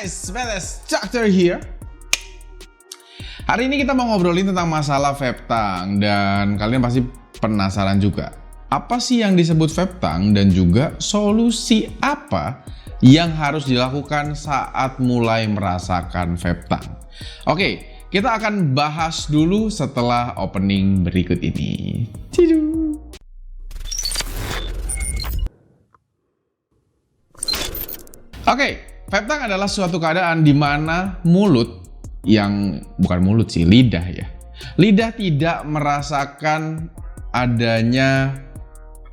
guys, Betes Doctor here. Hari ini kita mau ngobrolin tentang masalah vape tongue dan kalian pasti penasaran juga. Apa sih yang disebut vape tongue dan juga solusi apa yang harus dilakukan saat mulai merasakan vape tongue? Oke, kita akan bahas dulu setelah opening berikut ini. Cidu. Oke, vape tongue adalah suatu keadaan di mana lidah ya. Lidah tidak merasakan adanya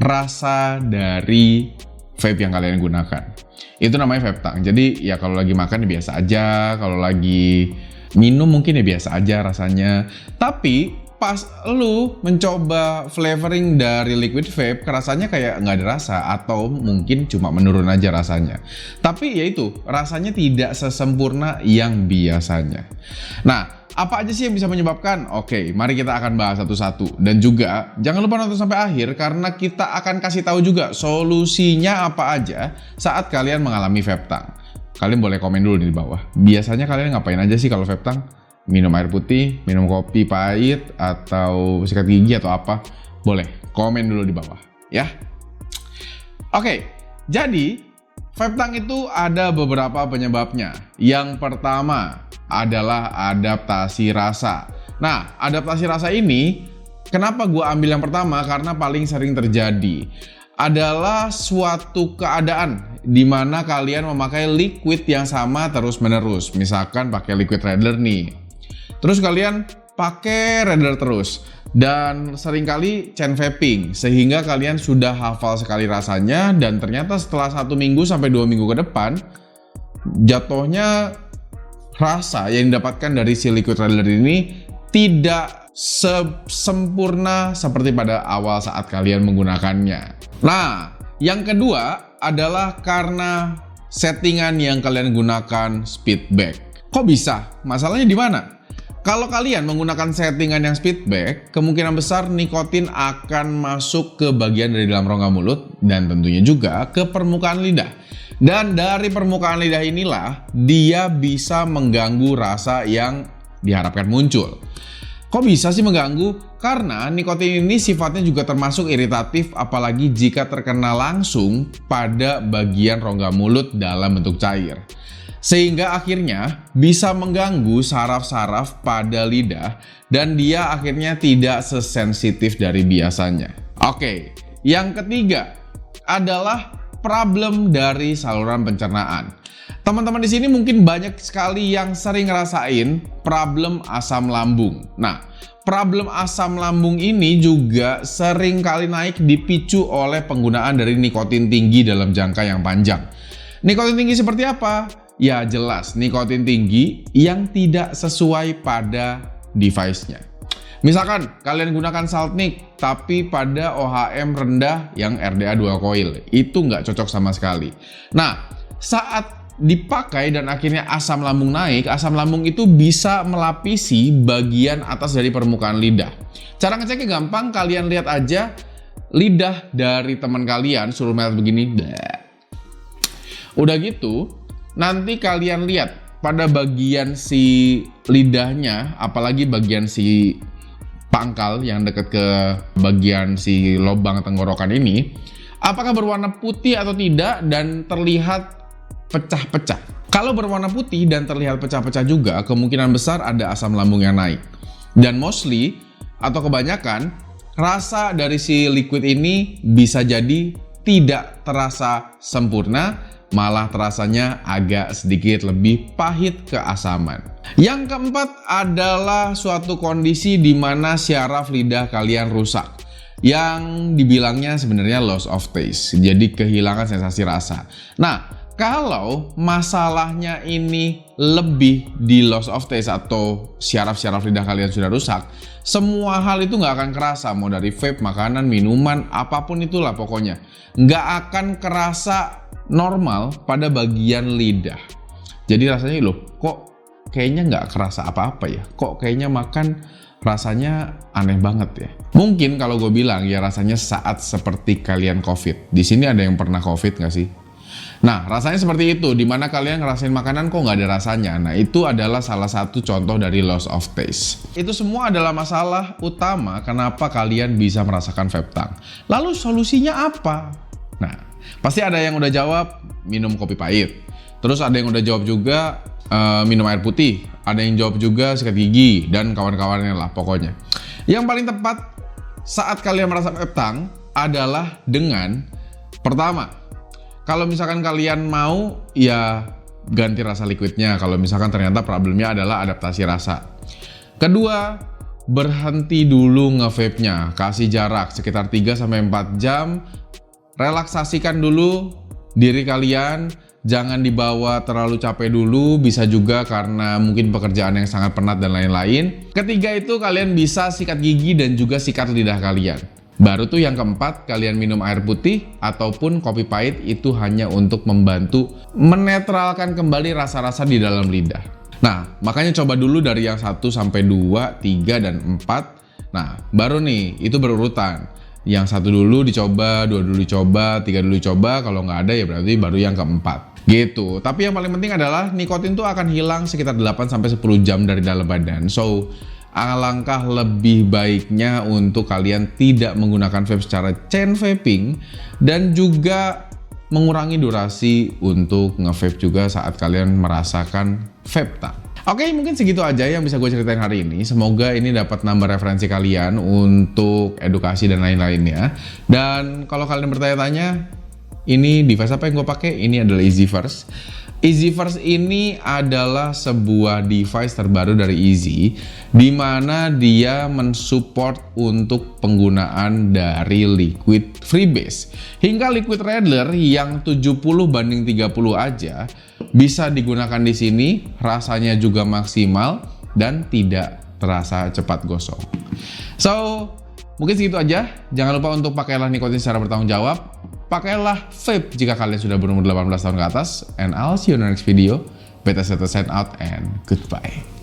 rasa dari vape yang kalian gunakan. Itu namanya vape tongue. Jadi ya kalau lagi makan ya biasa aja, kalau lagi minum mungkin ya biasa aja rasanya. Tapi pas lu mencoba flavoring dari liquid vape, rasanya kayak nggak ada rasa atau mungkin cuma menurun aja rasanya. Tapi ya itu, rasanya tidak sesempurna yang biasanya. Nah, apa aja sih yang bisa menyebabkan? Oke, mari kita akan bahas satu-satu. Dan juga, jangan lupa nonton sampai akhir karena kita akan kasih tahu juga solusinya apa aja saat kalian mengalami vape tongue. Kalian boleh komen dulu di bawah. Biasanya kalian ngapain aja sih kalau vape tongue? Minum air putih, minum kopi pahit, atau sikat gigi atau apa? Boleh, komen dulu di bawah ya. Oke, jadi vape tongue itu ada beberapa penyebabnya. Yang pertama adalah adaptasi rasa. Nah, adaptasi rasa ini kenapa gue ambil yang pertama? Karena paling sering terjadi adalah suatu keadaan di mana kalian memakai liquid yang sama terus-menerus. Misalkan pakai liquid Radler nih. Terus kalian pakai Radler terus dan seringkali chain vaping sehingga kalian sudah hafal sekali rasanya dan ternyata setelah 1 minggu sampai 2 minggu ke depan jatuhnya rasa yang didapatkan dari si liquid Radler ini tidak sempurna seperti pada awal saat kalian menggunakannya. Nah, yang kedua adalah karena settingan yang kalian gunakan speedback. Kok bisa? Masalahnya di mana? Kalau kalian menggunakan settingan yang speedback, kemungkinan besar nikotin akan masuk ke bagian dari dalam rongga mulut dan tentunya juga ke permukaan lidah. Dan dari permukaan lidah inilah dia bisa mengganggu rasa yang diharapkan muncul. Kok bisa sih mengganggu? Karena nikotin ini sifatnya juga termasuk iritatif apalagi jika terkena langsung pada bagian rongga mulut dalam bentuk cair. Sehingga akhirnya bisa mengganggu saraf-saraf pada lidah dan dia akhirnya tidak sesensitif dari biasanya. Oke, yang ketiga adalah problem dari saluran pencernaan. Teman-teman di sini mungkin banyak sekali yang sering ngerasain problem asam lambung. Nah, problem asam lambung ini juga sering kali naik dipicu oleh penggunaan dari nikotin tinggi dalam jangka yang panjang. Nikotin tinggi seperti apa? Ya jelas, nikotin tinggi yang tidak sesuai pada device-nya. Misalkan kalian gunakan Saltnik tapi pada OHM rendah yang RDA 2 coil, itu nggak cocok sama sekali. Nah, saat dipakai dan akhirnya asam lambung naik, asam lambung itu bisa melapisi bagian atas dari permukaan lidah. Cara ngeceknya gampang, kalian lihat aja lidah dari teman kalian suruh melihat begini. Udah gitu, nanti kalian lihat pada bagian si lidahnya, apalagi bagian si pangkal yang dekat ke bagian si lubang tenggorokan ini, apakah berwarna putih atau tidak dan terlihat pecah-pecah. Kalau berwarna putih dan terlihat pecah-pecah juga, kemungkinan besar ada asam lambung yang naik. Dan mostly atau kebanyakan, rasa dari si liquid ini bisa jadi tidak terasa sempurna, malah terasanya agak sedikit lebih pahit keasaman. Yang keempat adalah suatu kondisi di mana syaraf lidah kalian rusak, yang dibilangnya sebenarnya loss of taste, jadi kehilangan sensasi rasa. Nah, kalau masalahnya ini lebih di loss of taste atau syaraf-syaraf lidah kalian sudah rusak, semua hal itu nggak akan kerasa, mau dari vape, makanan, minuman, apapun itulah pokoknya. Nggak akan kerasa normal pada bagian lidah. Jadi rasanya loh, kok kayaknya nggak kerasa apa-apa ya? Kok kayaknya makan rasanya aneh banget ya? Mungkin kalau gue bilang ya rasanya saat seperti kalian COVID. Di sini ada yang pernah COVID nggak sih? Nah, rasanya seperti itu, dimana kalian ngerasain makanan kok nggak ada rasanya. Nah, itu adalah salah satu contoh dari loss of taste. Itu semua adalah masalah utama kenapa kalian bisa merasakan vape tongue. Lalu solusinya apa? Nah, pasti ada yang udah jawab minum kopi pahit. Terus ada yang udah jawab juga minum air putih. Ada yang jawab juga sikat gigi dan kawan-kawannya lah pokoknya. Yang paling tepat saat kalian merasa vape tongue adalah dengan pertama, kalau misalkan kalian mau, ya ganti rasa liquidnya. Kalau misalkan ternyata problemnya adalah adaptasi rasa. Kedua, berhenti dulu nge-vape-nya. Kasih jarak sekitar 3-4 jam. Relaksasikan dulu diri kalian. Jangan dibawa terlalu capek dulu. Bisa juga karena mungkin pekerjaan yang sangat penat dan lain-lain. Ketiga itu kalian bisa sikat gigi dan juga sikat lidah kalian. Baru tuh yang keempat, kalian minum air putih ataupun kopi pahit itu hanya untuk membantu menetralkan kembali rasa-rasa di dalam lidah. Nah, makanya coba dulu dari yang 1 sampai 2, 3, dan 4. Nah, baru nih, itu berurutan. Yang 1 dulu dicoba, 2 dulu dicoba, 3 dulu dicoba, kalau nggak ada ya berarti baru yang keempat. Gitu. Tapi yang paling penting adalah nikotin tuh akan hilang sekitar 8-10 jam dari dalam badan. So, alangkah lebih baiknya untuk kalian tidak menggunakan vape secara chain vaping dan juga mengurangi durasi untuk nge-vape juga saat kalian merasakan vape tongue. Oke, mungkin segitu aja yang bisa gue ceritain hari ini. Semoga ini dapat nambah referensi kalian untuk edukasi dan lain-lainnya. Dan kalau kalian bertanya-tanya, ini device apa yang gue pakai? Ini adalah EasyVerse. EasyVerse ini adalah sebuah device terbaru dari Easy, di mana dia mensupport untuk penggunaan dari liquid freebase. Hingga liquid Radler yang 70/30 aja bisa digunakan di sini, rasanya juga maksimal dan tidak terasa cepat gosong. So, mungkin segitu aja. Jangan lupa untuk pakailah nikotin secara bertanggung jawab. Pakailah vape jika kalian sudah berumur 18 tahun ke atas. And I'll see you in the next video. Beta Seto sign out and goodbye.